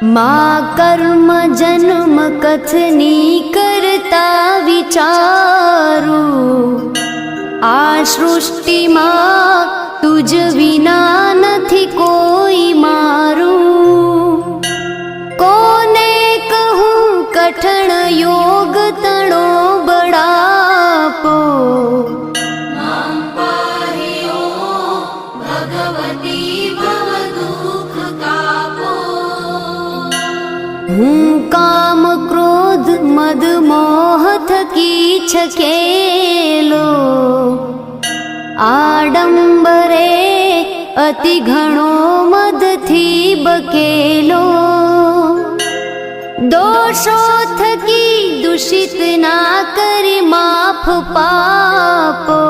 मा कर्म जन्म कथनी करता विचारू, आ सृष्टिमां तुज विना નથી કોઈ મારું। કોને કહું કઠણ યોગ તણો બળાપો, હું કામ ક્રોધ મદ મોહ થકી છકેલો, આડંબરે અતિ ઘણો મદથી બકેલો। દોષો થકી દૂષિત ના કરી માફ પાપો,